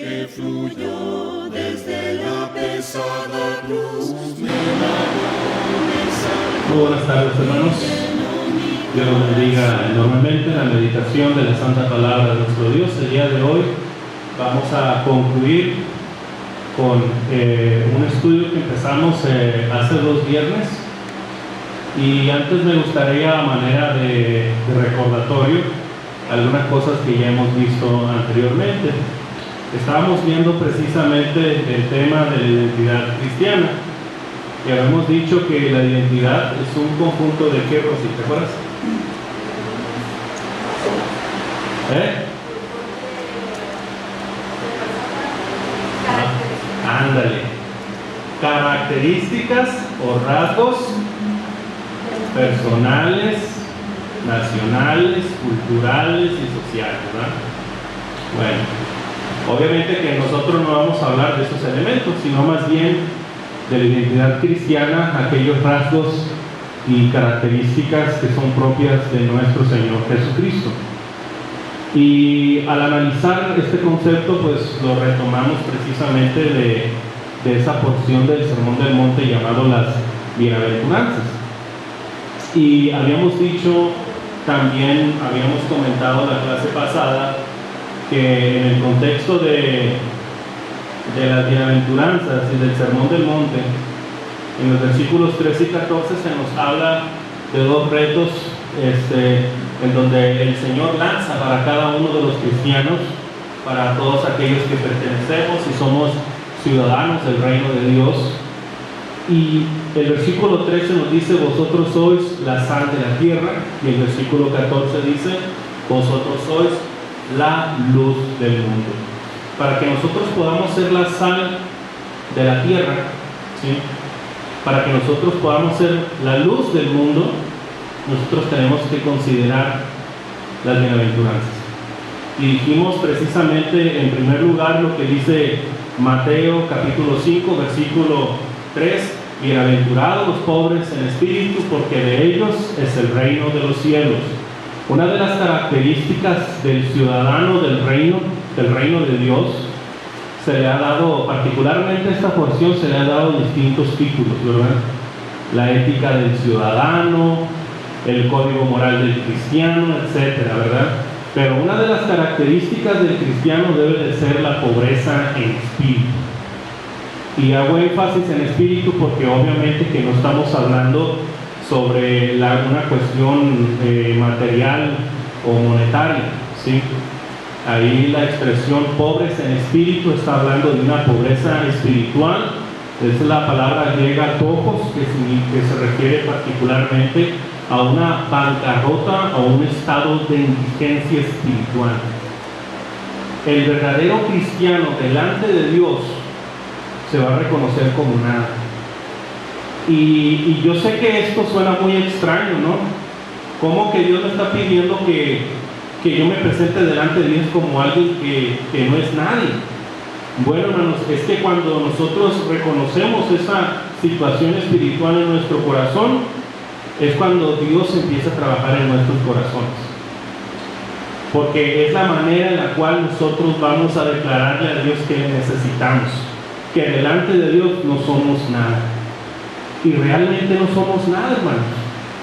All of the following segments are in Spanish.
que fluyó desde la pesada cruz, me lavó, me salvó. Muy buenas tardes, hermanos. Dios los bendiga enormemente en la meditación de la Santa Palabra de nuestro Dios. El día de hoy vamos a concluir con un estudio que empezamos hace 2 viernes. Y antes me gustaría, a manera de recordatorio, algunas cosas que ya hemos visto anteriormente. Estábamos viendo precisamente el tema de la identidad cristiana. Y habíamos dicho que la identidad es un conjunto de qué, Rosy, ¿te acuerdas? Ándale. Características o rasgos personales, nacionales, culturales y sociales, ¿verdad? Bueno, obviamente que nosotros no vamos a hablar de esos elementos, sino más bien de la identidad cristiana, aquellos rasgos y características que son propias de nuestro Señor Jesucristo. Y al analizar este concepto, pues lo retomamos precisamente de esa porción del Sermón del Monte llamado las Bienaventuranzas. Y habíamos dicho, también habíamos comentado la clase pasada, que en el contexto de las Bienaventuranzas y del Sermón del Monte, en los versículos 13 y 14 se nos habla de 2 retos en donde el Señor lanza para cada uno de los cristianos, para todos aquellos que pertenecemos y somos ciudadanos del reino de Dios. Y el versículo 13 nos dice: vosotros sois la sal de la tierra, y el versículo 14 dice: vosotros sois la luz del mundo. Para que nosotros podamos ser la sal de la tierra, ¿sí? Para que nosotros podamos ser la luz del mundo, nosotros tenemos que considerar las bienaventuranzas. Y dijimos precisamente en primer lugar lo que dice Mateo capítulo 5 versículo 3: bienaventurados los pobres en espíritu, porque de ellos es el reino de los cielos. Una de las características del ciudadano del reino de Dios, se le ha dado, particularmente a esta porción, se le ha dado distintos títulos, ¿verdad? La ética del ciudadano, el código moral del cristiano, etcétera, ¿verdad? Pero una de las características del cristiano debe de ser la pobreza en espíritu. Y hago énfasis en espíritu porque obviamente que no estamos hablando sobre una cuestión material o monetaria, ¿sí? Ahí la expresión pobres en espíritu está hablando de una pobreza espiritual. Es la palabra griega topos, que se refiere particularmente a una bancarrota o un estado de indigencia espiritual. El verdadero cristiano delante de Dios se va a reconocer como nada. Y yo sé que esto suena muy extraño, ¿no? ¿Cómo que Dios me está pidiendo que yo me presente delante de Dios como alguien que no es nadie? Bueno, hermanos, es que cuando nosotros reconocemos esa situación espiritual en nuestro corazón, es cuando Dios empieza a trabajar en nuestros corazones. Porque es la manera en la cual nosotros vamos a declararle a Dios que le necesitamos, que delante de Dios no somos nada. Y realmente no somos nada, hermanos.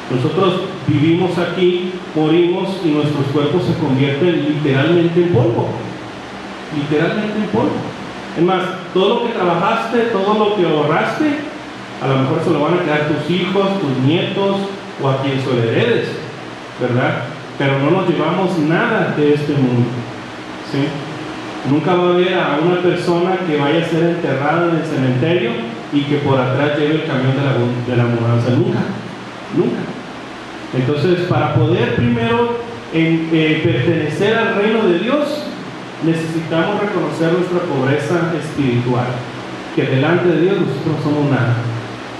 Nosotros vivimos aquí, morimos y nuestros cuerpos se convierten literalmente en polvo. Literalmente en polvo. Es más, todo lo que trabajaste, todo lo que ahorraste, a lo mejor se lo van a quedar tus hijos, tus nietos o a quien se lo heredes, ¿verdad? Pero no nos llevamos nada de este mundo, ¿sí? Nunca va a haber a una persona que vaya a ser enterrada en el cementerio y que por atrás lleve el camión de la mudanza. Nunca, nunca. Entonces, para poder primero pertenecer al reino de Dios, necesitamos reconocer nuestra pobreza espiritual, que delante de Dios nosotros no somos nada.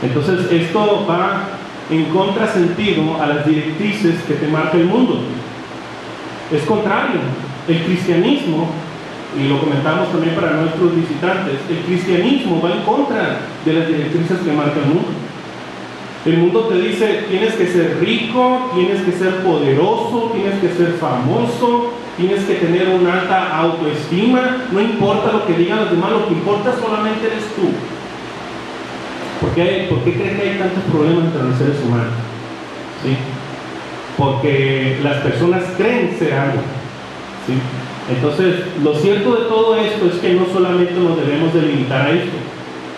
Entonces, esto va en contrasentido a las directrices que te marca el mundo. Es contrario. El cristianismo, y lo comentamos también para nuestros visitantes, el cristianismo va en contra de las directrices que marca el mundo. El mundo te dice: tienes que ser rico, tienes que ser poderoso, tienes que ser famoso, tienes que tener una alta autoestima, no importa lo que digan los demás, lo que importa solamente eres tú. ¿Por qué crees que hay tantos problemas entre los seres humanos? ¿Sí? Porque las personas creen ser algo. ¿Sí? Entonces, lo cierto de todo esto es que no solamente nos debemos de limitar a esto,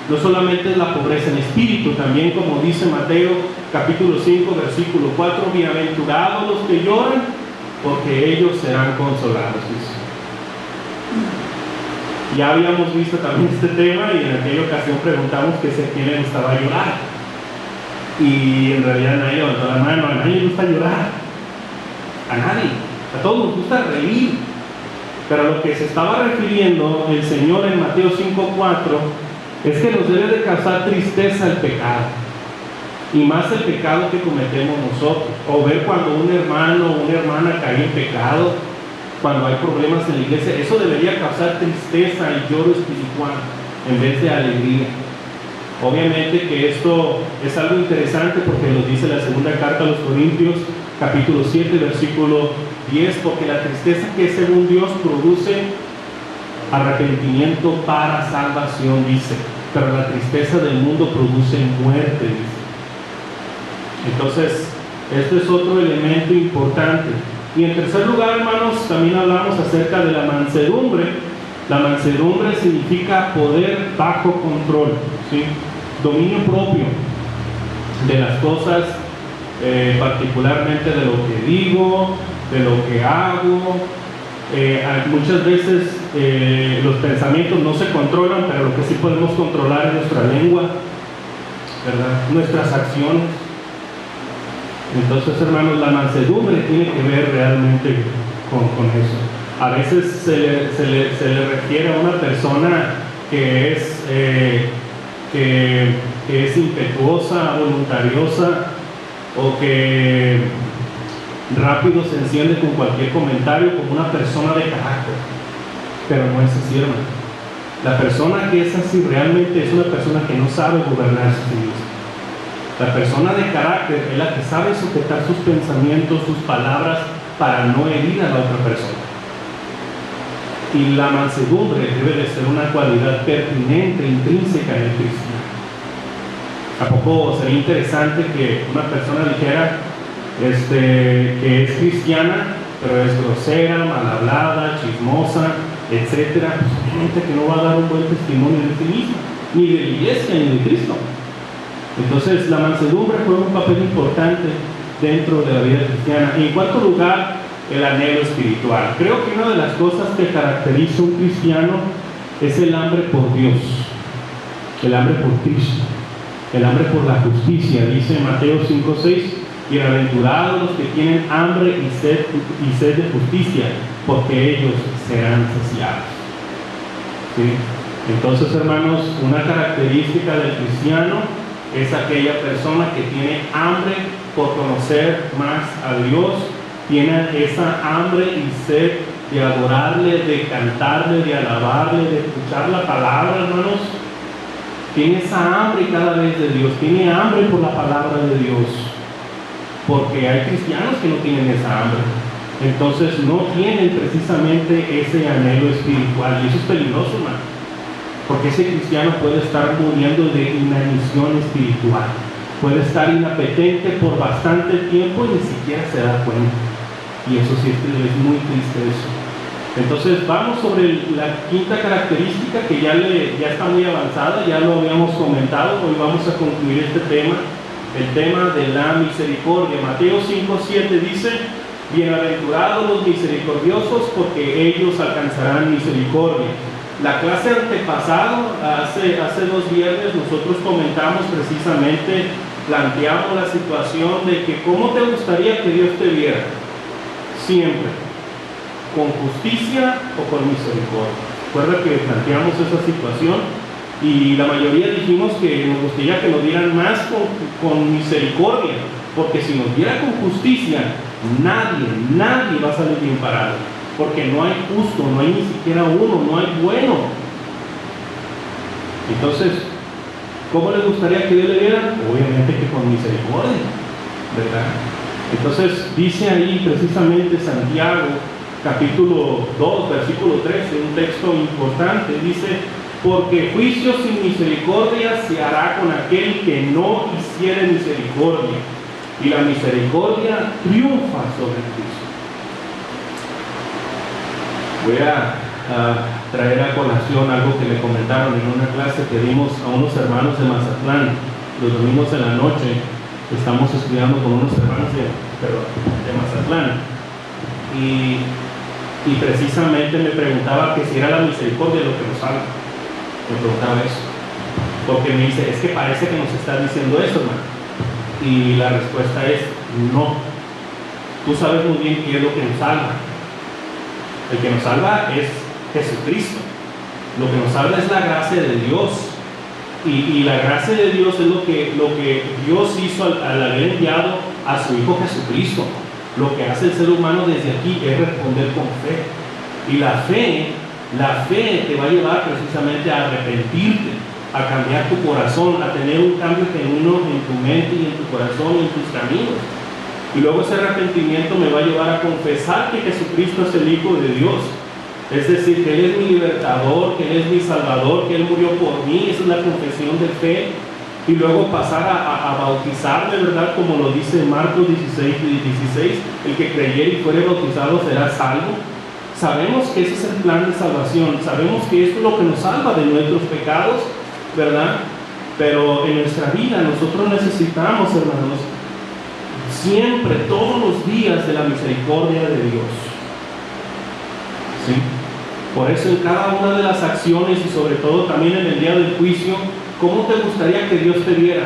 no solamente es la pobreza en espíritu, también como dice Mateo capítulo 5 versículo 4, bienaventurados los que lloran, porque ellos serán consolados. Dice. Ya habíamos visto también este tema y en aquella ocasión preguntamos que si a quién le gustaba llorar, y en realidad nadie levantó la mano. A nadie le gusta llorar, a nadie, a todos nos gusta reír, pero a lo que se estaba refiriendo el Señor en Mateo 5:4 es que nos debe de causar tristeza el pecado, y más el pecado que cometemos nosotros, o ver cuando un hermano o una hermana cae en pecado, cuando hay problemas en la iglesia. Eso debería causar tristeza y lloro espiritual en vez de alegría. Obviamente que esto es algo interesante porque lo dice la segunda carta a los Corintios capítulo 7 versículo 10, porque la tristeza que según Dios produce arrepentimiento para salvación, dice, pero la tristeza del mundo produce muerte, dice. Entonces, este es otro elemento importante. Y en tercer lugar, hermanos, también hablamos acerca de la mansedumbre. La mansedumbre significa poder bajo control, ¿sí? Dominio propio de las cosas, particularmente de lo que digo, de lo que hago. Muchas veces los pensamientos no se controlan, pero lo que sí podemos controlar es nuestra lengua, ¿verdad? Nuestras acciones. Entonces, hermanos, la mansedumbre tiene que ver realmente con eso. A veces se le refiere a una persona que es impetuosa, voluntariosa, o que rápido se enciende con cualquier comentario, como una persona de carácter. Pero no es así, hermano. La persona que es así realmente es una persona que no sabe gobernarse a sí misma. La persona de carácter es la que sabe sujetar sus pensamientos, sus palabras, para no herir a la otra persona. Y la mansedumbre debe de ser una cualidad pertinente, intrínseca en el cristiano. ¿A poco sería interesante que una persona dijera que es cristiana, pero es grosera, mal hablada, chismosa, etcétera? Pues obviamente que no va a dar un buen testimonio de sí misma, ni de la iglesia, ni de Cristo. Entonces, la mansedumbre juega un papel importante dentro de la vida cristiana. Y en cuarto lugar, el anhelo espiritual. Creo que una de las cosas que caracteriza a un cristiano es el hambre por Dios, el hambre por Cristo, el hambre por la justicia. Dice Mateo 5:6, bienaventurados los que tienen hambre y sed de justicia, porque ellos serán saciados. ¿Sí? Entonces, hermanos, una característica del cristiano es aquella persona que tiene hambre por conocer más a Dios, tiene esa hambre y sed de adorarle, de cantarle, de alabarle, de escuchar la palabra, hermanos. Tiene esa hambre cada vez de Dios, tiene hambre por la palabra de Dios, porque hay cristianos que no tienen esa hambre. Entonces no tienen precisamente ese anhelo espiritual, y eso es peligroso, hermano. Porque ese cristiano puede estar muriendo de inanición espiritual, puede estar inapetente por bastante tiempo y ni siquiera se da cuenta. Y eso sí es muy triste eso. Entonces vamos sobre la quinta característica, que ya está muy avanzada, ya lo habíamos comentado. Hoy vamos a concluir este tema, el tema de la misericordia. Mateo 5:7 dice, bienaventurados los misericordiosos, porque ellos alcanzarán misericordia. La clase antepasada, hace 2 viernes, nosotros comentamos precisamente, planteamos la situación de que cómo te gustaría que Dios te viera, siempre, con justicia o con misericordia. Recuerda que planteamos esa situación y la mayoría dijimos que nos gustaría que nos dieran más con misericordia, porque si nos diera con justicia, nadie va a salir bien parado. Porque no hay justo, no hay ni siquiera uno, no hay bueno. Entonces, ¿cómo le gustaría que Dios le viera? Obviamente que con misericordia, ¿verdad? Entonces, dice ahí precisamente Santiago capítulo 2, versículo 13, un texto importante, dice: porque juicio sin misericordia se hará con aquel que no hiciere misericordia, y la misericordia triunfa sobre el juicio. Voy a traer a colación algo que le comentaron en una clase que dimos a unos hermanos de Mazatlán. Los domingos en la noche estamos estudiando con unos hermanos de Mazatlán, y precisamente me preguntaba que si era la misericordia lo que nos salva. Me preguntaba eso, porque me dice: es que parece que nos está diciendo eso, hermano. Y la respuesta es no. Tú sabes muy bien qué es lo que nos salva. El que nos salva es Jesucristo. Lo que nos salva es la gracia de Dios. Y la gracia de Dios es lo que Dios hizo al haber enviado a su Hijo Jesucristo. Lo que hace el ser humano desde aquí es responder con fe. Y la fe te va a llevar precisamente a arrepentirte, a cambiar tu corazón, a tener un cambio genuino en tu mente y en tu corazón y en tus caminos. Y luego ese arrepentimiento me va a llevar a confesar que Jesucristo es el Hijo de Dios. Es decir, que Él es mi libertador, que Él es mi salvador, que Él murió por mí. Esa es la confesión de fe. Y luego pasar a bautizarme, ¿verdad? Como lo dice Marcos 16, el que creyere y fuere bautizado será salvo. Sabemos que ese es el plan de salvación. Sabemos que esto es lo que nos salva de nuestros pecados, ¿verdad? Pero en nuestra vida nosotros necesitamos, hermanos, siempre, todos los días, de la misericordia de Dios. ¿Sí? Por eso en cada una de las acciones, y sobre todo también en el día del juicio, ¿cómo te gustaría que Dios te viera?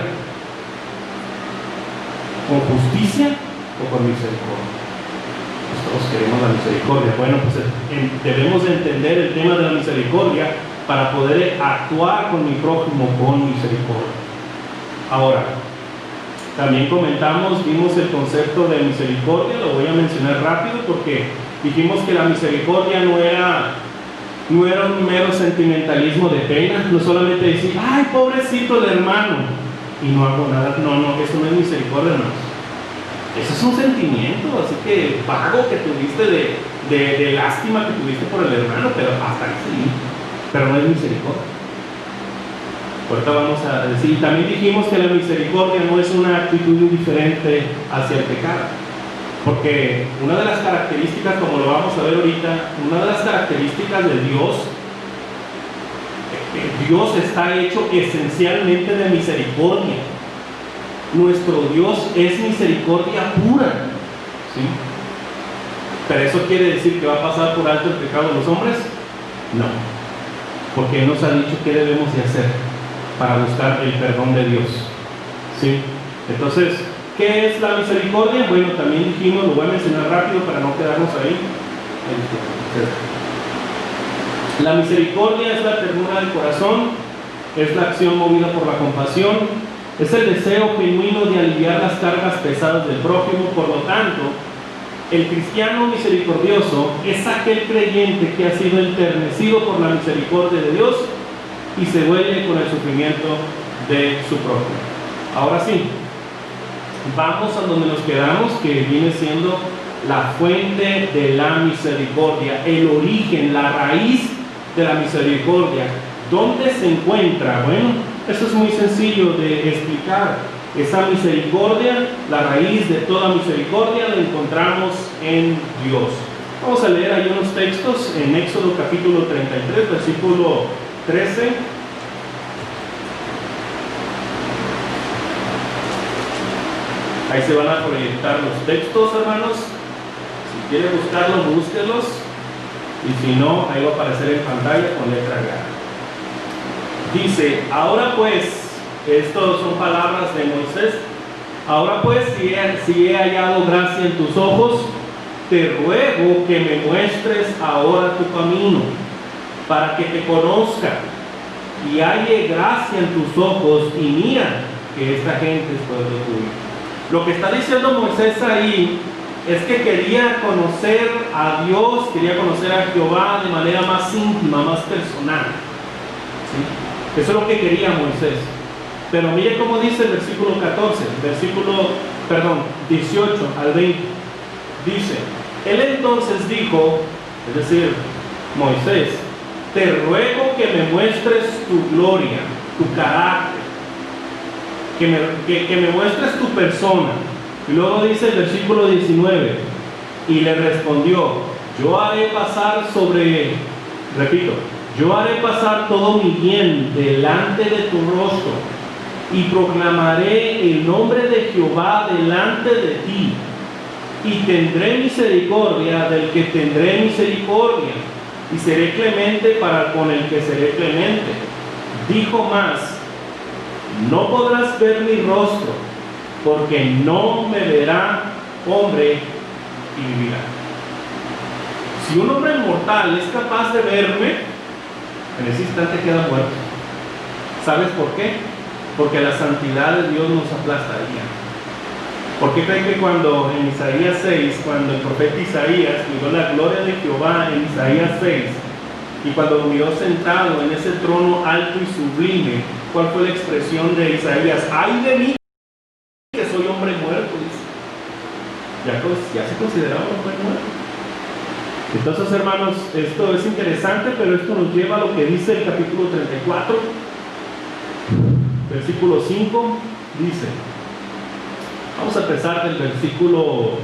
¿Con justicia o con misericordia? Pues todos queremos la misericordia. Bueno, pues debemos de entender el tema de la misericordia para poder actuar con mi prójimo con misericordia. Ahora, también vimos el concepto de misericordia. Lo voy a mencionar rápido porque dijimos que la misericordia no era un mero sentimentalismo de pena, no solamente decir: ay, pobrecito el hermano, y no hago nada. No, eso no es misericordia, hermanos. Eso es un sentimiento así que vago que tuviste de lástima que tuviste por el hermano, pero hasta ahí sí, pero no es misericordia. Ahorita vamos a decir. También dijimos que la misericordia no es una actitud indiferente hacia el pecado, porque una de las características, como lo vamos a ver ahorita, una de las características de Dios está hecho esencialmente de misericordia. Nuestro Dios es misericordia pura, ¿sí? ¿Pero eso quiere decir que va a pasar por alto el pecado de los hombres? No, porque Él nos ha dicho qué debemos de hacer para buscar el perdón de Dios, ¿sí? Entonces, ¿qué es la misericordia? Bueno, también dijimos, lo voy a mencionar rápido para no quedarnos ahí. La misericordia es la ternura del corazón, es la acción movida por la compasión, es el deseo genuino de aliviar las cargas pesadas del prójimo. Por lo tanto, el cristiano misericordioso es aquel creyente que ha sido enternecido por la misericordia de Dios y se duele con el sufrimiento de su prójimo. Ahora sí, vamos a donde nos quedamos, que viene siendo la fuente de la misericordia, el origen, la raíz de la misericordia. ¿Dónde se encuentra? Bueno, eso es muy sencillo de explicar. Esa misericordia, la raíz de toda misericordia, la encontramos en Dios. Vamos a leer ahí unos textos en Éxodo capítulo 33, versículo 13. Ahí se van a proyectar los textos, hermanos. Si quieren buscarlos, búsquenlos. Y si no, ahí va a aparecer en pantalla con letra grande. Dice: ahora pues, estas son palabras de Moisés. Ahora pues, si he hallado gracia en tus ojos, te ruego que me muestres ahora tu camino, para que te conozca y halle gracia en tus ojos, y mira que esta gente es pueblo tuyo. Lo que está diciendo Moisés ahí es que quería conocer a Dios, quería conocer a Jehová de manera más íntima, más personal, ¿sí? Eso es lo que quería Moisés. Pero mire cómo dice el versículo 18 al 20. Dice: Él entonces dijo, es decir, Moisés, te ruego que me muestres tu gloria, tu carácter, que me muestres tu persona. Y luego dice el versículo 19, y le respondió, yo haré pasar todo mi bien delante de tu rostro, y proclamaré el nombre de Jehová delante de ti, y tendré misericordia del que tendré misericordia, y seré clemente para con el que seré clemente. Dijo más, no podrás ver mi rostro, porque no me verá hombre y vivirá. Si un hombre mortal es capaz de verme, en ese instante queda muerto. ¿Sabes por qué? Porque la santidad de Dios nos aplastaría. ¿Por qué creen que cuando en Isaías 6, cuando el profeta Isaías miró la gloria de Jehová en Isaías 6, y cuando lo miró sentado en ese trono alto y sublime, ¿cuál fue la expresión de Isaías? ¡Ay de mí, que soy hombre muerto! Dice. Ya se consideraba un hombre muerto. Entonces, hermanos, esto es interesante, pero esto nos lleva a lo que dice el capítulo 34, versículo 5, dice, vamos a empezar del versículo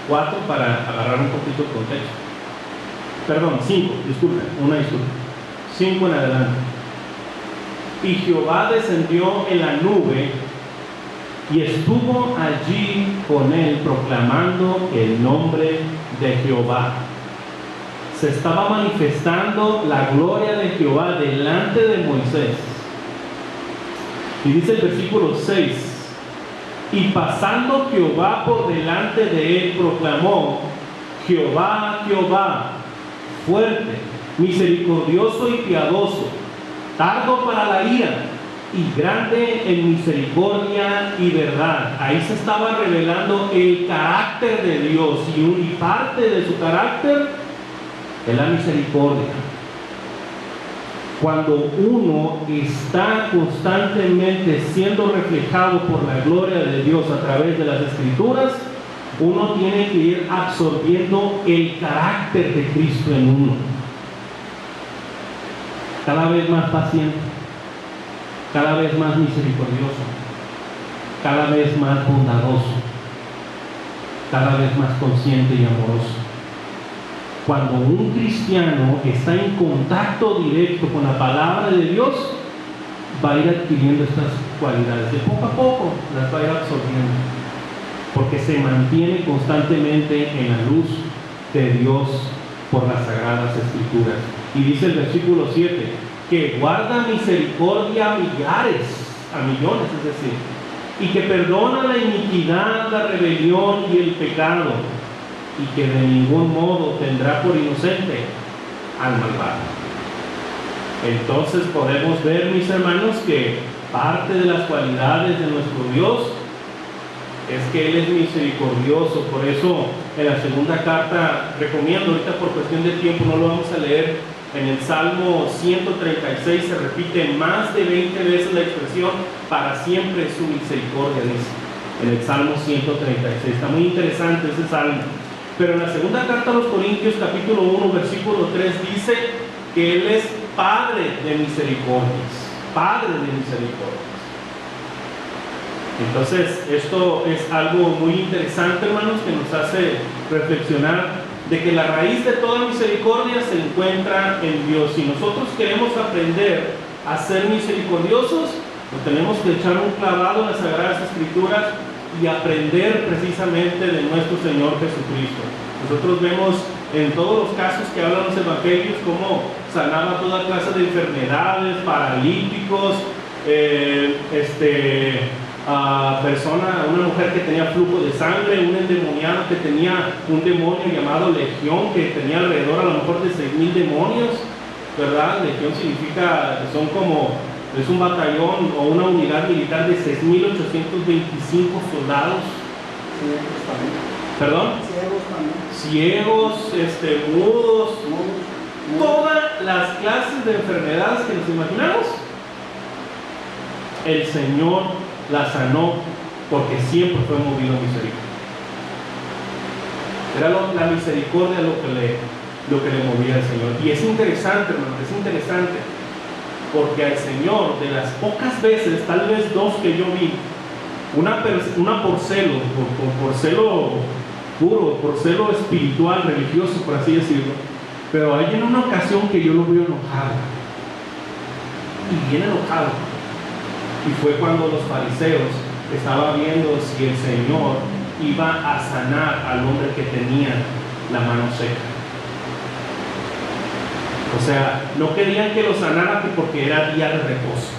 4 para agarrar un poquito el contexto. Perdón, 5, disculpen, una disculpa. 5 en adelante. Y Jehová descendió en la nube y estuvo allí con él proclamando el nombre de Jehová. Se estaba manifestando la gloria de Jehová delante de Moisés. Y dice el versículo 6, y pasando Jehová por delante de él, proclamó, Jehová, Jehová, fuerte, misericordioso y piadoso, tardo para la ira y grande en misericordia y verdad. Ahí se estaba revelando el carácter de Dios, y parte de su carácter es la misericordia. Cuando uno está constantemente siendo reflejado por la gloria de Dios a través de las Escrituras, uno tiene que ir absorbiendo el carácter de Cristo en uno. Cada vez más paciente, cada vez más misericordioso, cada vez más bondadoso, cada vez más consciente y amoroso. Cuando un cristiano está en contacto directo con la palabra de Dios, va a ir adquiriendo estas cualidades. De poco a poco las va a ir absorbiendo, porque se mantiene constantemente en la luz de Dios por las Sagradas Escrituras. Y dice el versículo 7, que guarda misericordia a millones, es decir, y que perdona la iniquidad, la rebelión y el pecado, y que de ningún modo tendrá por inocente al malvado. Entonces podemos ver, mis hermanos, que parte de las cualidades de nuestro Dios es que Él es misericordioso. Por eso en la segunda carta, recomiendo, ahorita por cuestión de tiempo no lo vamos a leer, en el Salmo 136 se repite más de 20 veces la expresión para siempre su misericordia, dice en el Salmo 136. Está muy interesante ese salmo. Pero en la segunda carta a los Corintios, capítulo 1, versículo 3, dice que Él es Padre de misericordias. Padre de misericordias. Entonces, esto es algo muy interesante, hermanos, que nos hace reflexionar de que la raíz de toda misericordia se encuentra en Dios. Si nosotros queremos aprender a ser misericordiosos, nos tenemos que echar un clavado en las Sagradas Escrituras y aprender precisamente de nuestro Señor Jesucristo. Nosotros vemos en todos los casos que hablan los evangelios cómo sanaba toda clase de enfermedades, paralíticos, una mujer que tenía flujo de sangre, un endemoniado que tenía un demonio llamado legión, que tenía alrededor a lo mejor de 6,000 demonios, ¿verdad? Legión significa, es un batallón o una unidad militar de 6,825 soldados. ¿Perdón? Ciegos, mudos, todas las clases de enfermedades que nos imaginamos. El Señor la sanó porque siempre fue movido a misericordia. Era la misericordia lo que le movía al Señor. Y es interesante, hermano, es interesante, porque al Señor, de las pocas veces, tal vez dos que yo vi, una por celo, por celo puro, por celo espiritual, religioso, por así decirlo, pero hay en una ocasión que yo lo veo enojado, y bien enojado, y fue cuando los fariseos estaban viendo si el Señor iba a sanar al hombre que tenía la mano seca. O sea, no querían que lo sanara porque era día de reposo.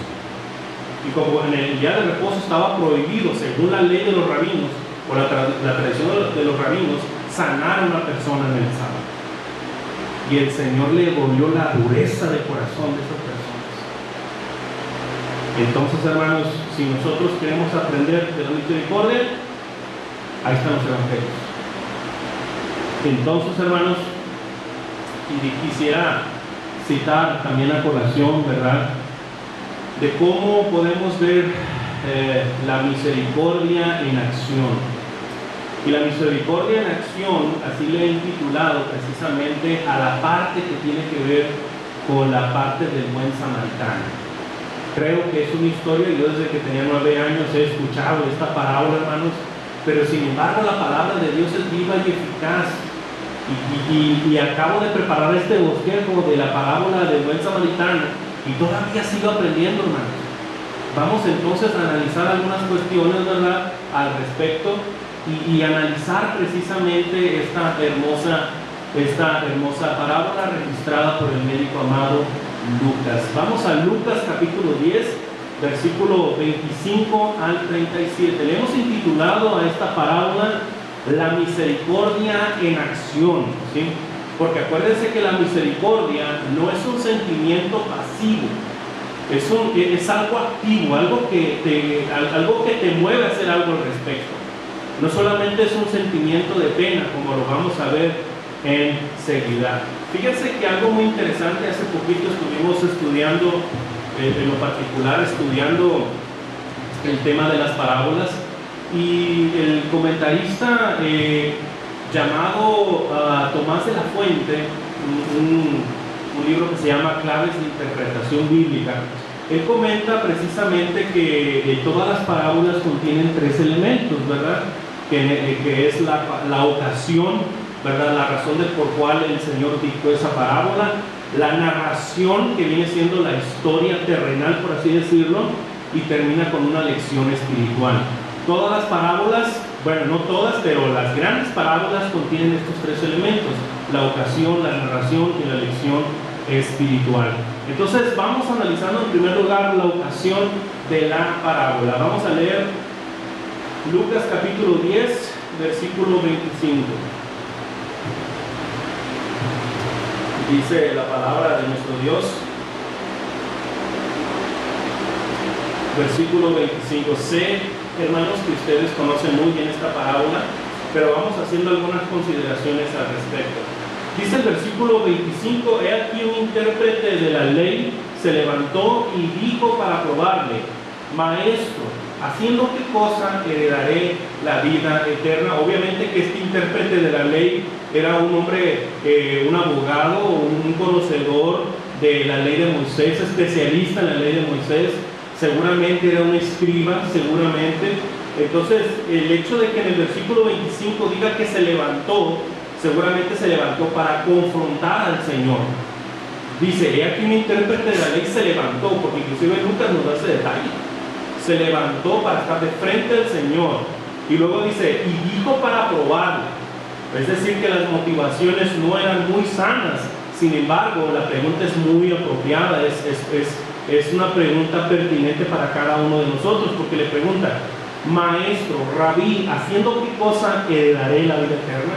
Y como en el día de reposo estaba prohibido, según la ley de los rabinos, o la tradición de los rabinos, sanar a una persona en el sábado. Y el Señor le dolió la dureza de corazón de esas personas. Entonces, hermanos, si nosotros queremos aprender de la misericordia, ahí están los evangelios. Entonces, hermanos, y quisiera citar también a colación, ¿verdad?, de cómo podemos ver la misericordia en acción. Y la misericordia en acción, así le he intitulado precisamente a la parte que tiene que ver con la parte del buen samaritano. Creo que es una historia, yo desde que tenía 9 años he escuchado esta parábola, hermanos, pero sin embargo la palabra de Dios es viva y eficaz. Y acabo de preparar este bosquejo de la parábola del buen samaritano y todavía sigo aprendiendo, hermanos. Vamos entonces a analizar algunas cuestiones, ¿verdad?, al respecto y analizar precisamente esta hermosa parábola registrada por el médico amado Lucas. Vamos a Lucas capítulo 10, versículo 25 al 37. Le hemos intitulado a esta parábola la misericordia en acción, ¿sí? Porque acuérdense que la misericordia no es un sentimiento pasivo, es algo activo, algo que te mueve a hacer algo al respecto. No solamente es un sentimiento de pena, como lo vamos a ver enseguida. Fíjense que algo muy interesante, hace poquito estuvimos estudiando, en lo particular estudiando el tema de las parábolas, y el comentarista llamado Tomás de la Fuente, un libro que se llama Claves de Interpretación Bíblica, él comenta precisamente que todas las parábolas contienen 3 elementos, ¿verdad? Que es la ocasión, ¿verdad?, la razón por cual el Señor dictó esa parábola, la narración, que viene siendo la historia terrenal, por así decirlo, y termina con una lección espiritual. Todas las parábolas, bueno, no todas, pero las grandes parábolas contienen estos 3 elementos: la ocasión, la narración y la lección espiritual. Entonces vamos analizando en primer lugar la ocasión de la parábola. Vamos a leer Lucas capítulo 10, versículo 25. Dice la palabra de nuestro Dios, versículo 25. Sé, hermanos, que ustedes conocen muy bien esta parábola, pero vamos haciendo algunas consideraciones al respecto. Dice el versículo 25: he aquí un intérprete de la ley se levantó y dijo para probarle: Maestro, ¿haciendo qué cosa heredaré la vida eterna? Obviamente que este intérprete de la ley era un hombre, un abogado, un conocedor de la ley de Moisés, especialista en la ley de Moisés. Seguramente era un escriba, seguramente. Entonces, el hecho de que en el versículo 25 diga que se levantó, seguramente se levantó para confrontar al Señor. Dice: he aquí un intérprete de la ley se levantó, porque inclusive Lucas nos da ese detalle. Se levantó para estar de frente al Señor. Y luego dice: y dijo para probarle. Es decir, que las motivaciones no eran muy sanas. Sin embargo, la pregunta es muy apropiada, es una pregunta pertinente para cada uno de nosotros, porque le pregunta: Maestro, Rabí, ¿haciendo qué cosa heredaré la vida eterna?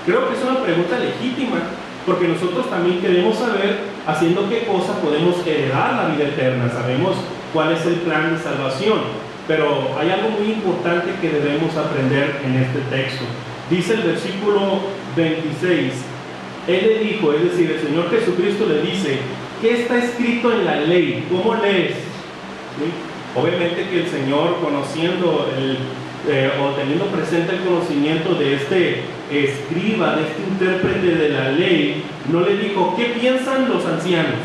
Creo que es una pregunta legítima, porque nosotros también queremos saber haciendo qué cosa podemos heredar la vida eterna. Sabemos cuál es el plan de salvación, pero hay algo muy importante que debemos aprender en este texto. Dice el versículo 26: Él le dijo, es decir, el Señor Jesucristo le dice: ¿qué está escrito en la ley? ¿Cómo lees? ¿Sí? Obviamente que el Señor, conociendo o teniendo presente el conocimiento de este escriba, de este intérprete de la ley, no le dijo, ¿qué piensan los ancianos?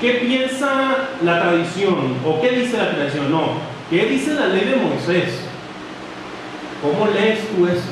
¿Qué piensa la tradición? ¿O qué dice la tradición? No, ¿qué dice la ley de Moisés? ¿Cómo lees tú eso?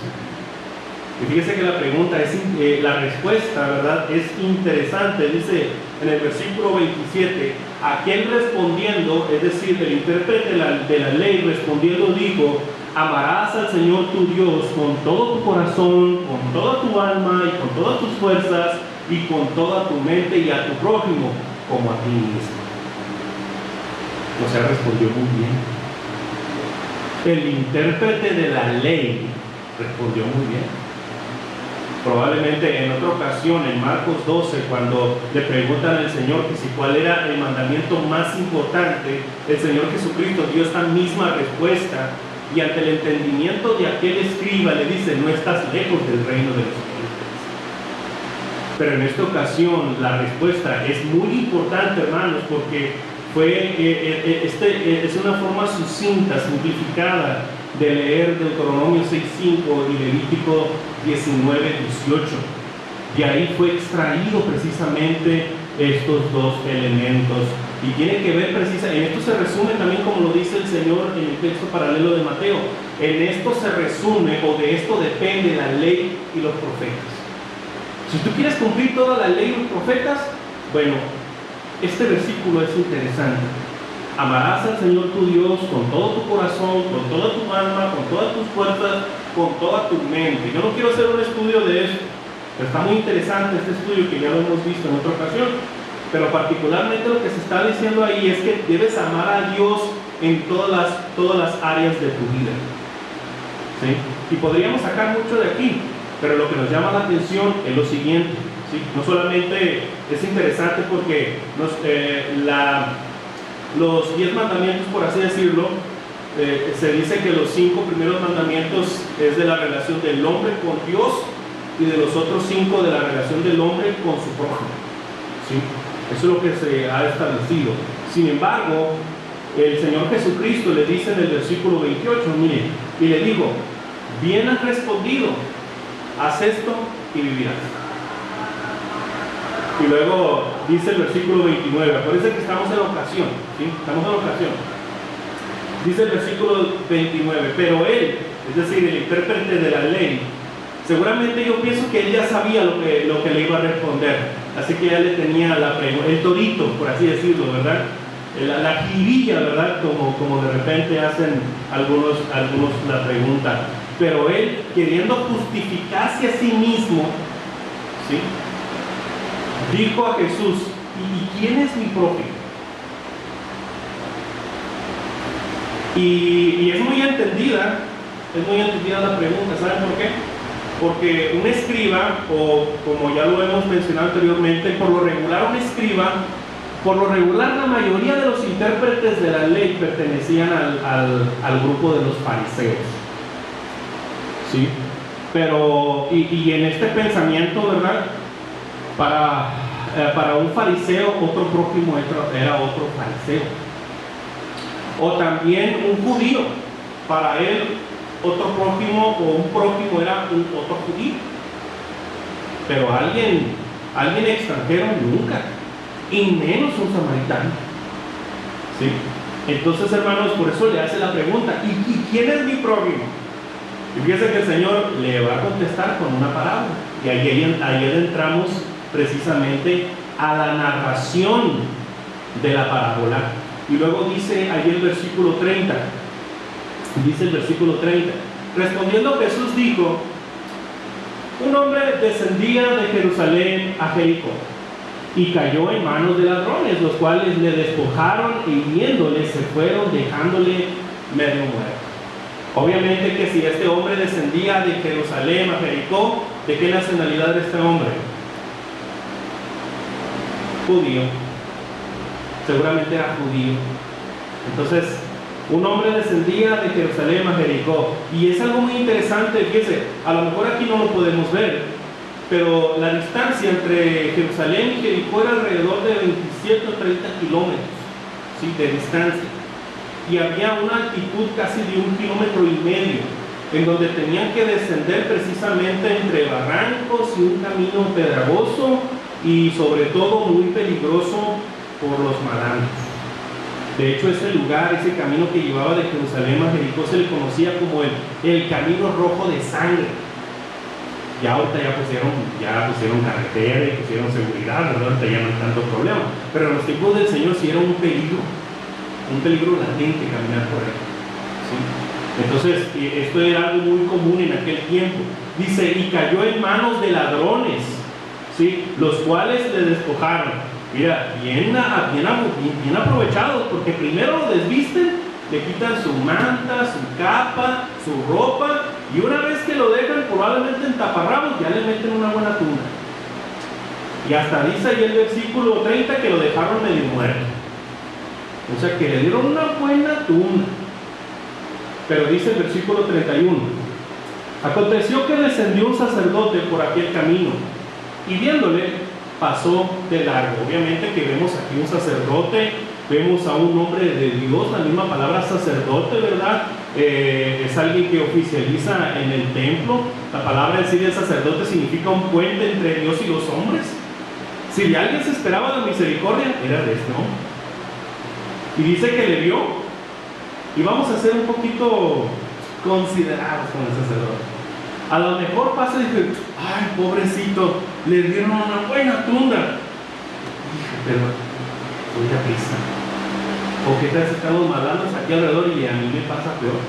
Y fíjese que la pregunta es, la respuesta, ¿verdad?, es interesante. Dice en el versículo 27, aquel respondiendo, es decir, el intérprete de la ley respondiendo dijo, amarás al Señor tu Dios con todo tu corazón, con toda tu alma y con todas tus fuerzas y con toda tu mente, y a tu prójimo como a ti mismo. O sea, respondió muy bien. El intérprete de la ley respondió muy bien. Probablemente en otra ocasión, en Marcos 12, cuando le preguntan al Señor que si cuál era el mandamiento más importante, el Señor Jesucristo dio esta misma respuesta, y ante el entendimiento de aquel escriba le dice, no estás lejos del reino de los cielos. Pero en esta ocasión la respuesta es muy importante, hermanos, porque es una forma sucinta, simplificada de leer Deuteronomio 6:5 y Levítico 19:18. De ahí fue extraído precisamente estos dos elementos, y tiene que ver precisamente, en esto se resume también, como lo dice el Señor en el texto paralelo de Mateo, en esto se resume, o de esto depende la ley y los profetas. Si tú quieres cumplir toda la ley y los profetas, bueno, este versículo es interesante. Amarás al Señor tu Dios con todo tu corazón, con toda tu alma, con todas tus fuerzas, con toda tu mente. Yo no quiero hacer un estudio de esto, pero está muy interesante este estudio, que ya lo hemos visto en otra ocasión. Pero particularmente lo que se está diciendo ahí es que debes amar a Dios en todas las áreas de tu vida, ¿sí? Y podríamos sacar mucho de aquí, pero lo que nos llama la atención es lo siguiente, ¿sí? No solamente es interesante porque los 10 mandamientos, por así decirlo, se dice que los 5 primeros mandamientos es de la relación del hombre con Dios, y de los otros 5 de la relación del hombre con su prójimo, ¿sí? Eso es lo que se ha establecido. Sin embargo, el Señor Jesucristo le dice en el versículo 28, mire, y le dijo, bien has respondido, haz esto y vivirás. Y luego dice el versículo 29, acuérdense que estamos en la ocasión, ¿sí? Estamos en la ocasión. Dice el versículo 29, pero él, es decir, el intérprete de la ley, seguramente yo pienso que él ya sabía lo que le iba a responder, así que ya le tenía el torito, por así decirlo, ¿verdad? La jirilla, ¿verdad? Como de repente hacen algunos la pregunta. Pero él, queriendo justificarse a sí mismo, ¿sí?, dijo a Jesús, ¿y quién es mi prójimo? Y es muy entendida la pregunta. ¿Saben por qué? Porque un escriba, o como ya lo hemos mencionado anteriormente, por lo regular la mayoría de los intérpretes de la ley pertenecían al grupo de los fariseos, ¿sí? Pero, y en este pensamiento, ¿verdad?, para un fariseo, otro prójimo era otro fariseo. O también un judío, para él otro prójimo o un prójimo era otro judío. Pero alguien extranjero nunca, y menos un samaritano, ¿sí? Entonces, hermanos, por eso le hace la pregunta, ¿y quién es mi prójimo? Y fíjense que el Señor le va a contestar con una parábola, y ahí entramos precisamente a la narración de la parábola. Y luego dice ahí el versículo 30, respondiendo Jesús dijo, un hombre descendía de Jerusalén a Jericó y cayó en manos de ladrones, los cuales le despojaron e hiriéndole se fueron, dejándole medio muerto. Obviamente que si este hombre descendía de Jerusalén a Jericó, ¿de qué nacionalidad era este hombre? Judío. Seguramente era judío. Entonces, un hombre descendía de Jerusalén a Jericó, y es algo muy interesante. Fíjense, a lo mejor aquí no lo podemos ver, pero la distancia entre Jerusalén y Jericó era alrededor de 27 o 30 kilómetros, ¿sí?, de distancia, y había una altitud casi de 1,5 kilómetros. en donde tenían que descender precisamente entre barrancos y un camino pedregoso y sobre todo muy peligroso por los malandros. De hecho, ese lugar, ese camino que llevaba de Jerusalén a Jericó se le conocía como el camino rojo de sangre. Ya ahorita ya pusieron carretera y pusieron seguridad, ¿verdad? Ahorita ya no hay tanto problema. Pero en los tiempos del Señor sí era un peligro latente caminar por ahí. ¿Sí? Entonces, esto era algo muy común en aquel tiempo. Dice, y cayó en manos de ladrones, ¿sí? Los cuales le despojaron. Mira, bien aprovechados, porque primero lo desvisten, le quitan su manta, su capa, su ropa, y una vez que lo dejan probablemente en taparrabos, ya le meten una buena tunda. Y hasta dice ahí el versículo 30 que lo dejaron medio muerto. O sea que le dieron una buena tunda. Pero dice el versículo 31, aconteció que descendió un sacerdote por aquel camino, y viéndole, pasó de largo. Obviamente que vemos aquí un sacerdote, vemos a un hombre de Dios, la misma palabra sacerdote, ¿verdad? Es alguien que oficializa en el templo. La palabra en sí de sacerdote significa un puente entre Dios y los hombres. Si de alguien se esperaba la misericordia, era de este hombre. Y dice que le vio, y vamos a ser un poquito considerados con el sacerdote. A lo mejor pasa y dice, ay, pobrecito, le dieron una buena tunda. Dije, pero voy a prisa. O qué tal si estamos malandros aquí alrededor y a mí me pasa peor.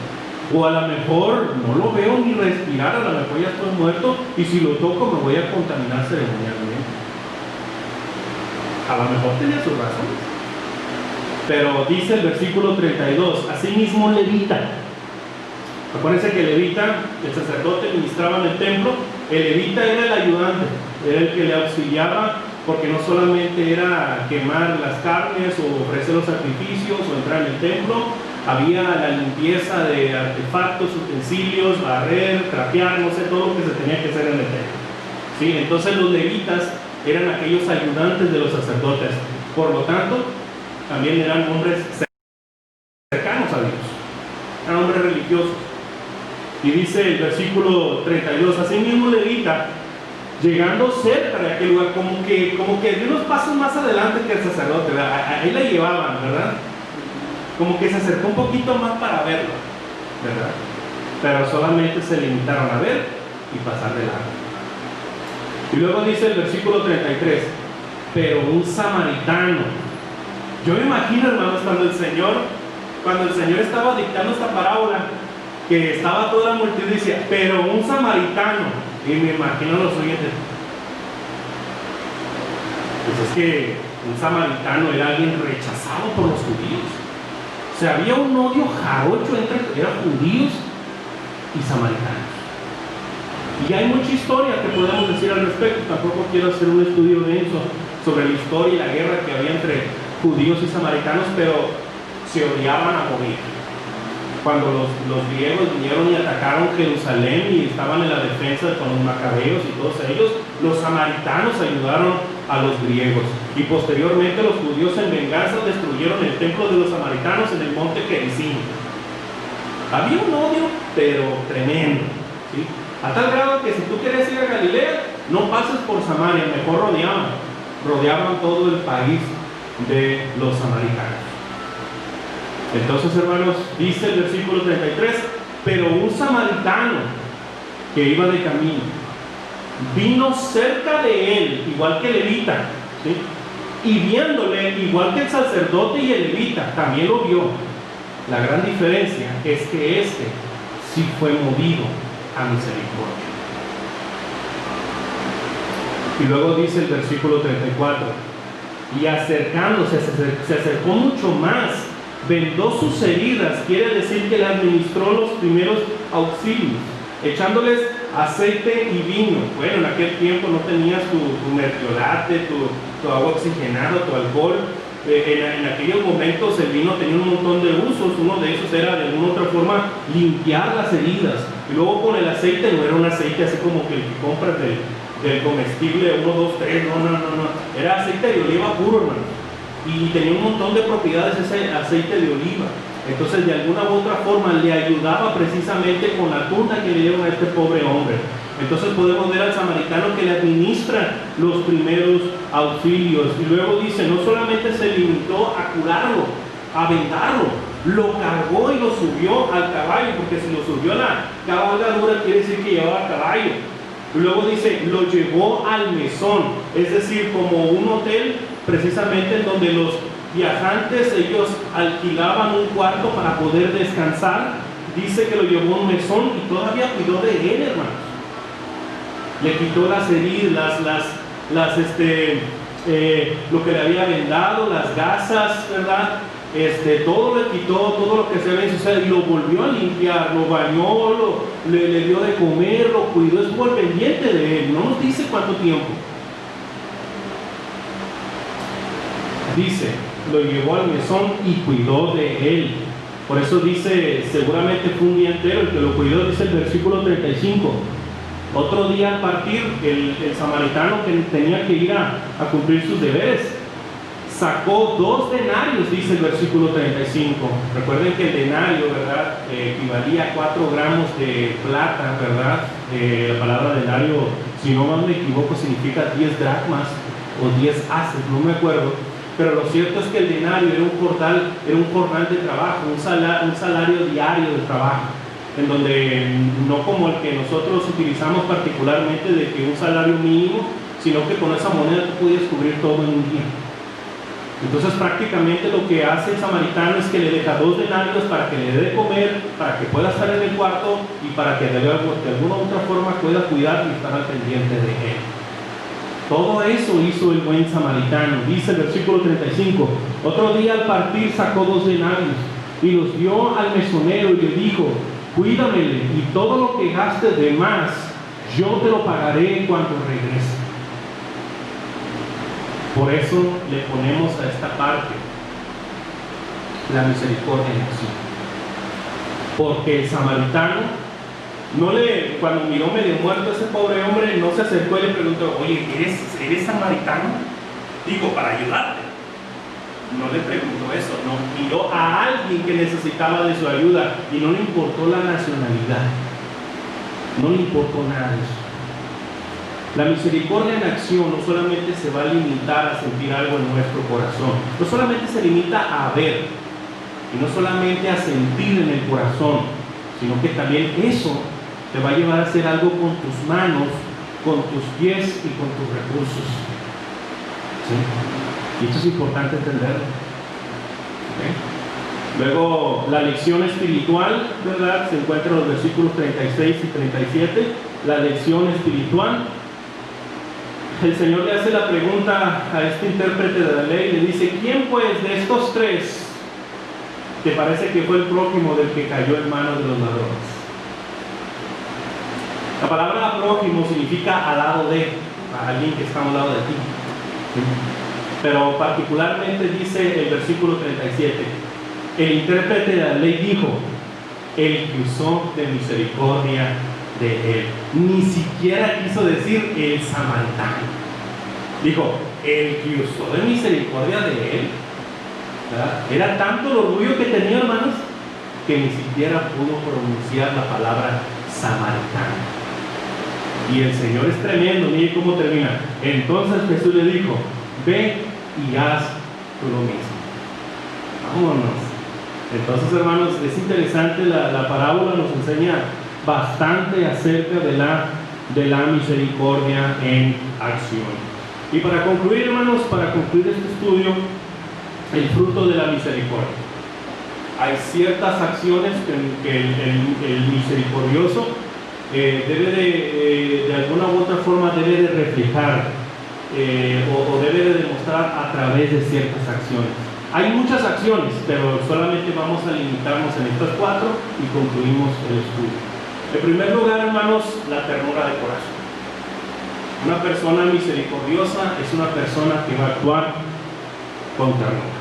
O a lo mejor no lo veo ni respirar, a lo mejor ya estoy muerto y si lo toco me voy a contaminar ceremonialmente. A lo mejor tenía sus razones. Pero dice el versículo 32, asimismo levita. Acuérdense que el levita, el sacerdote ministraba en el templo, el levita era el ayudante, era el que le auxiliaba, porque no solamente era quemar las carnes o ofrecer los sacrificios o entrar en el templo, había la limpieza de artefactos, utensilios, barrer, trapear, no sé, todo lo que se tenía que hacer en el templo. ¿Sí? Entonces los levitas eran aquellos ayudantes de los sacerdotes, por lo tanto, también eran hombres cercanos a Dios, eran hombres religiosos. Y dice el versículo 32, así mismo levita, llegando cerca de aquel lugar, como que de unos pasos más adelante que el sacerdote, ¿verdad? Ahí la llevaban, ¿verdad? Como que se acercó un poquito más para verlo, ¿verdad? Pero solamente se limitaron a ver y pasar de largo. Y luego dice el versículo 33, pero un samaritano. Yo me imagino, hermanos, cuando el Señor estaba dictando esta parábola, que estaba toda la multitud y decía, pero un samaritano, y me imagino los oyentes, pues es que un samaritano era alguien rechazado por los judíos. O sea, había un odio jarocho entre judíos y samaritanos. Y hay mucha historia que podemos decir al respecto. Tampoco quiero hacer un estudio denso sobre la historia y la guerra que había entre judíos y samaritanos, pero se odiaban a morir. Cuando los griegos vinieron y atacaron Jerusalén y estaban en la defensa con los macabeos y todos ellos, los samaritanos ayudaron a los griegos. Y posteriormente los judíos en venganza destruyeron el templo de los samaritanos en el monte Gerizim. Había un odio, pero tremendo, ¿sí? A tal grado que si tú quieres ir a Galilea, no pases por Samaria, mejor rodeaban todo el país de los samaritanos. Entonces, hermanos, dice el versículo 33, pero un samaritano que iba de camino vino cerca de él, igual que el levita, ¿sí? Y viéndole, igual que el sacerdote y el levita, también lo vio. La gran diferencia es que este sí fue movido a misericordia. Y luego dice el versículo 34, y acercándose, se acercó mucho más, vendó sus heridas, quiere decir que le administró los primeros auxilios, echándoles aceite y vino. Bueno, en aquel tiempo no tenías tu mertiolate, tu agua oxigenada, tu alcohol. En aquellos momentos el vino tenía un montón de usos. Uno de esos era de alguna u otra forma limpiar las heridas. Y luego con el aceite no era un aceite así como que el que compras del comestible 1, 2, 3, no. Era aceite de oliva puro, hermano. Y tenía un montón de propiedades ese aceite de oliva. Entonces, de alguna u otra forma, le ayudaba precisamente con la tunda que le dieron a este pobre hombre. Entonces podemos ver al samaritano que le administra los primeros auxilios. Y luego dice, no solamente se limitó a curarlo, a vendarlo, lo cargó y lo subió al caballo, porque si lo subió a la cabalgadura quiere decir que llevaba caballo. Y luego dice, lo llevó al mesón, es decir, como un hotel precisamente en donde los viajantes, ellos alquilaban un cuarto para poder descansar. Dice que lo llevó a un mesón y todavía cuidó de él, hermanos. Le quitó las heridas, lo que le había vendado, las gasas, ¿verdad? Todo le quitó, todo lo que se había hecho, y lo volvió a limpiar, lo bañó, le dio de comer, lo cuidó, estuvo al pendiente de él. No nos dice cuánto tiempo. Dice, lo llevó al mesón y cuidó de él. Por eso dice, seguramente fue un día entero el que lo cuidó, dice el versículo 35. Otro día al partir, el samaritano que tenía que ir a cumplir sus deberes, sacó 2 denarios, dice el versículo 35. Recuerden que el denario, ¿verdad?, equivalía a 4 gramos de plata, ¿verdad? La palabra denario, si no mal me equivoco, significa 10 dracmas o 10 haces, no me acuerdo. Pero lo cierto es que el denario era un jornal de trabajo, un salario diario de trabajo, en donde no como el que nosotros utilizamos particularmente de que un salario mínimo, sino que con esa moneda tú podías cubrir todo en un día. Entonces prácticamente lo que hace el samaritano es que le deja 2 denarios para que le dé de comer, para que pueda estar en el cuarto y para que de alguna u otra forma pueda cuidar y estar al pendiente de él. Todo eso hizo el buen samaritano. Dice el versículo 35, otro día al partir sacó 2 denarios y los dio al mesonero y le dijo, cuídamele y todo lo que gastes de más, yo te lo pagaré cuando regrese. Por eso le ponemos a esta parte la misericordia en acción. Porque el samaritano, cuando miró medio muerto a ese pobre hombre, no se acercó y le preguntó, oye, ¿eres samaritano? Digo, para ayudarte. No le preguntó eso, no. Miró a alguien que necesitaba de su ayuda y no le importó la nacionalidad. No le importó nada de eso. La misericordia en acción no solamente se va a limitar a sentir algo en nuestro corazón, no solamente se limita a ver y no solamente a sentir en el corazón, sino que también eso te va a llevar a hacer algo con tus manos, con tus pies y con tus recursos. ¿Sí? Y esto es importante entenderlo. ¿Okay? Luego, la lección espiritual, ¿verdad?, se encuentra en los versículos 36 y 37. La lección espiritual. El Señor le hace la pregunta a este intérprete de la ley, le dice, ¿quién pues de estos 3 te parece que fue el prójimo del que cayó en manos de los ladrones? La palabra prójimo significa al lado de, a alguien que está al lado de ti. ¿Sí? Pero particularmente dice el versículo 37, el intérprete de la ley dijo, el que usó de misericordia de él. Ni siquiera quiso decir el samaritano. Dijo, el que usó de misericordia de él. ¿Verdad? Era tanto el orgullo que tenía, hermanos, que ni siquiera pudo pronunciar la palabra samaritano. Y el Señor es tremendo, mire cómo termina. Entonces Jesús le dijo, ve y haz tú lo mismo. Vámonos. Entonces, hermanos, es interesante, la parábola nos enseña bastante acerca de la misericordia en acción. Y para concluir, hermanos, para concluir este estudio, el fruto de la misericordia. Hay ciertas acciones que el misericordioso debe de alguna u otra forma debe de reflejar o debe de demostrar a través de ciertas acciones. Hay muchas acciones, pero solamente vamos a limitarnos en estas 4 y concluimos el estudio. En primer lugar, hermanos, la ternura de corazón. Una persona misericordiosa es una persona que va a actuar con ternura.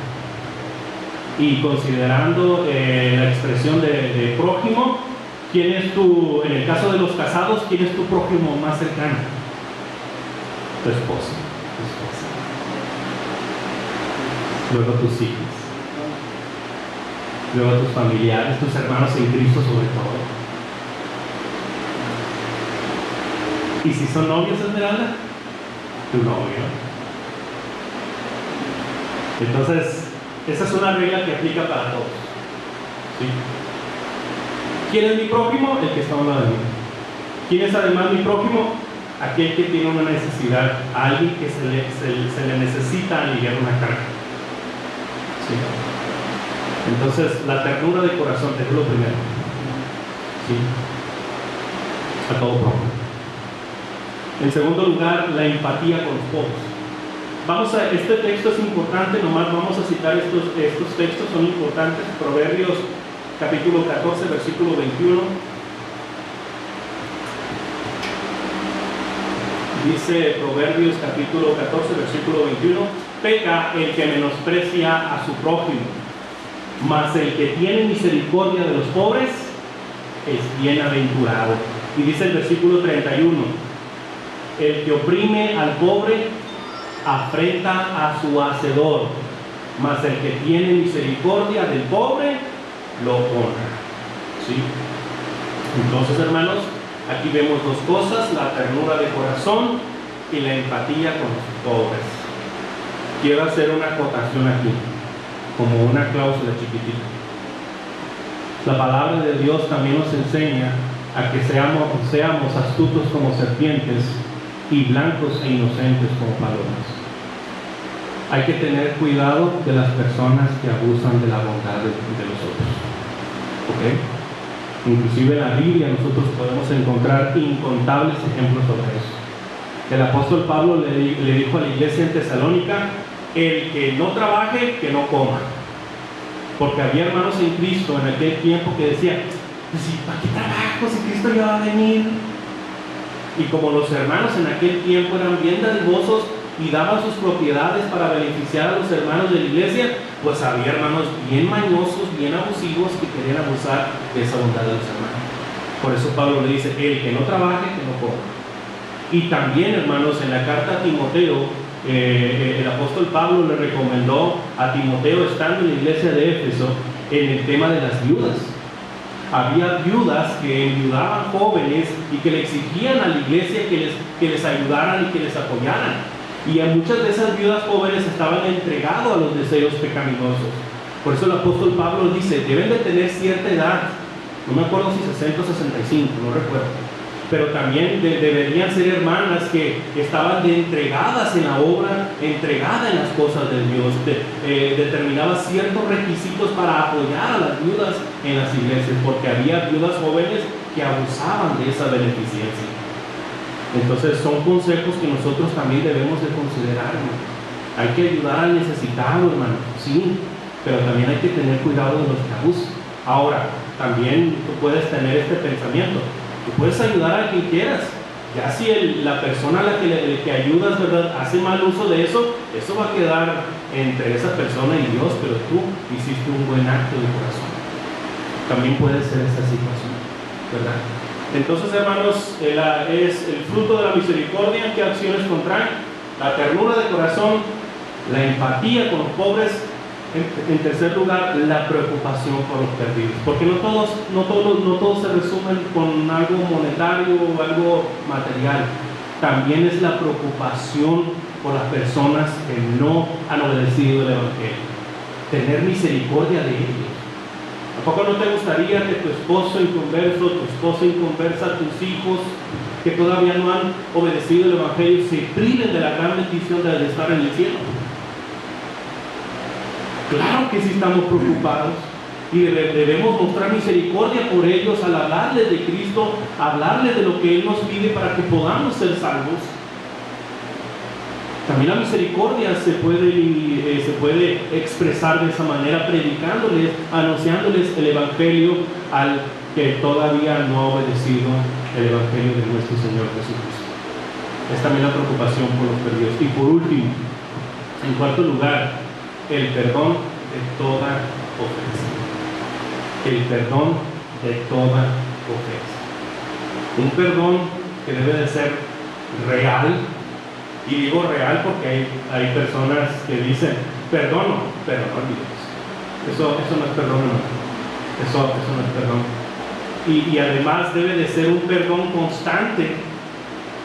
Y considerando la expresión de prójimo, ¿quién es en el caso de los casados, quién es tu prójimo más cercano? Tu esposa. Luego tus hijos. luego tus familiares, tus hermanos en Cristo sobre todo. Y si son novios, Esmeralda, tu novio. Entonces, esa es una regla que aplica para todos. ¿Sí? ¿Quién es mi prójimo? El que está a un lado de mí. ¿Quién es además mi prójimo? Aquel que tiene una necesidad, a alguien que se le necesita aliviar una carga. ¿Sí? Entonces, la ternura de corazón es lo primero. ¿Sí? A todo prójimo. En segundo lugar, la empatía con los pobres. Este texto es importante, nomás vamos a citar estos textos, son importantes. Proverbios capítulo 14, versículo 21. Dice Proverbios capítulo 14, versículo 21, peca el que menosprecia a su prójimo, mas el que tiene misericordia de los pobres es bienaventurado. Y dice el versículo 31, el que oprime al pobre afrenta a su hacedor, mas el que tiene misericordia del pobre lo honra. ¿Sí? Entonces, hermanos, aquí vemos dos cosas: la ternura de corazón y la empatía con los pobres. Quiero hacer una acotación aquí, como una cláusula chiquitita. La palabra de Dios también nos enseña a que seamos astutos como serpientes y blancos e inocentes como palomas. Hay que tener cuidado de las personas que abusan de la bondad de los otros. ¿Ok? Inclusive en la Biblia nosotros podemos encontrar incontables ejemplos sobre eso. El apóstol Pablo le dijo a la iglesia en Tesalónica: el que no trabaje, que no coma. Porque había hermanos en Cristo en aquel tiempo que decían: pues, ¿para qué trabajo si Cristo ya va a venir? Y como los hermanos en aquel tiempo eran bien dadivosos y daban sus propiedades para beneficiar a los hermanos de la iglesia, pues había hermanos bien mañosos, bien abusivos, que querían abusar de esa bondad de los hermanos. Por eso Pablo le dice: el que no trabaje, que no coma. Y también, hermanos, en la carta a Timoteo, el apóstol Pablo le recomendó a Timoteo, estando en la iglesia de Éfeso, en el tema de las viudas. Había viudas que enviudaban jóvenes y que le exigían a la iglesia que les ayudaran y que les apoyaran. Y a muchas de esas viudas jóvenes estaban entregados a los deseos pecaminosos. Por eso el apóstol Pablo dice: deben de tener cierta edad. No me acuerdo si 60 o 65, no recuerdo. Pero también deberían ser hermanas que estaban entregadas en la obra, entregadas en las cosas de Dios. Determinaba ciertos requisitos para apoyar a las viudas en las iglesias, porque había viudas jóvenes que abusaban de esa beneficencia. Entonces son consejos que nosotros también debemos de considerar, hermano. Hay que ayudar al necesitado, hermano, sí, pero también hay que tener cuidado de los que abusan. Ahora, también tú puedes tener este pensamiento: tú puedes ayudar a quien quieras. Ya si la persona a la que ayudas, ¿verdad?, hace mal uso de eso, eso va a quedar entre esa persona y Dios, pero tú hiciste un buen acto de corazón. También puede ser esa situación, ¿verdad? Entonces, hermanos, es el fruto de la misericordia. ¿Qué acciones contrae? La ternura de corazón, la empatía con los pobres. En tercer lugar, la preocupación por los perdidos. Porque no todos se resumen con algo monetario o algo material. También es la preocupación por las personas que no han obedecido el Evangelio. Tener misericordia de ellos. ¿A poco no te gustaría que tu esposo inconverso, tu esposa inconversa, tus hijos que todavía no han obedecido el Evangelio se priven de la gran bendición de estar en el cielo? Claro que sí estamos preocupados y debemos mostrar misericordia por ellos al hablarles de Cristo, hablarles de lo que Él nos pide para que podamos ser salvos. También la misericordia se puede expresar de esa manera, predicándoles, anunciándoles el Evangelio al que todavía no ha obedecido el Evangelio de nuestro Señor Jesucristo. Es también la preocupación por los perdidos. Y por último, en cuarto lugar, el perdón de toda ofensa. El perdón de toda ofensa. Un perdón que debe de ser real. Y digo real porque hay personas que dicen: perdono, pero no olvides. Eso no es perdón, hermano. Eso no es perdón. Y además debe de ser un perdón constante.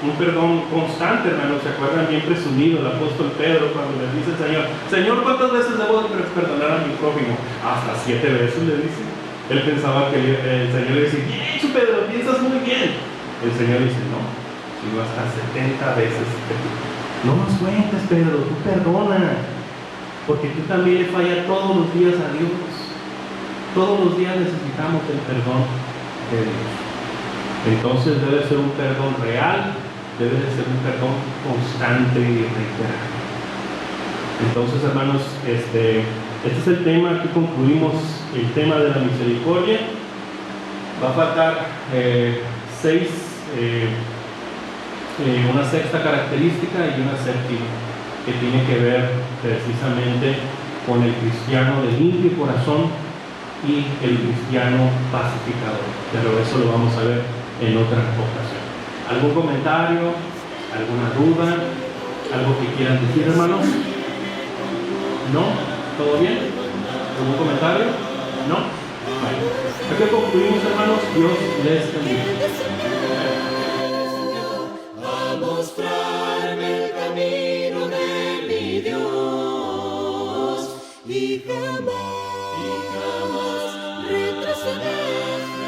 Un perdón constante, hermano. ¿Se acuerdan? Bien presumido el apóstol Pedro cuando le dice al Señor: Señor, ¿cuántas veces debo perdonar a mi prójimo? Hasta 7 veces, le dice. Él pensaba que el Señor le dice: bien hecho, Pedro, piensas muy bien. El Señor dice: no, sino hasta 70 veces. No nos cuentes, Pedro, tú perdona, porque tú también le fallas todos los días a Dios. Todos los días necesitamos el perdón de Dios. Entonces debe ser un perdón real, debe de ser un perdón constante y reiterado. Entonces, hermanos, este es el tema. Aquí concluimos el tema de la misericordia. Va a faltar una sexta característica y una séptima, que tiene que ver precisamente con el cristiano de limpio corazón y el cristiano pacificador. Pero eso lo vamos a ver en otra ocasión. ¿Algún comentario? ¿Alguna duda? ¿Algo que quieran decir, hermanos? ¿No? ¿Todo bien? ¿Algún comentario? ¿No? Bueno, aquí concluimos, hermanos. Dios les bendiga. A mostrarme el camino de mi Dios y jamás retroceder.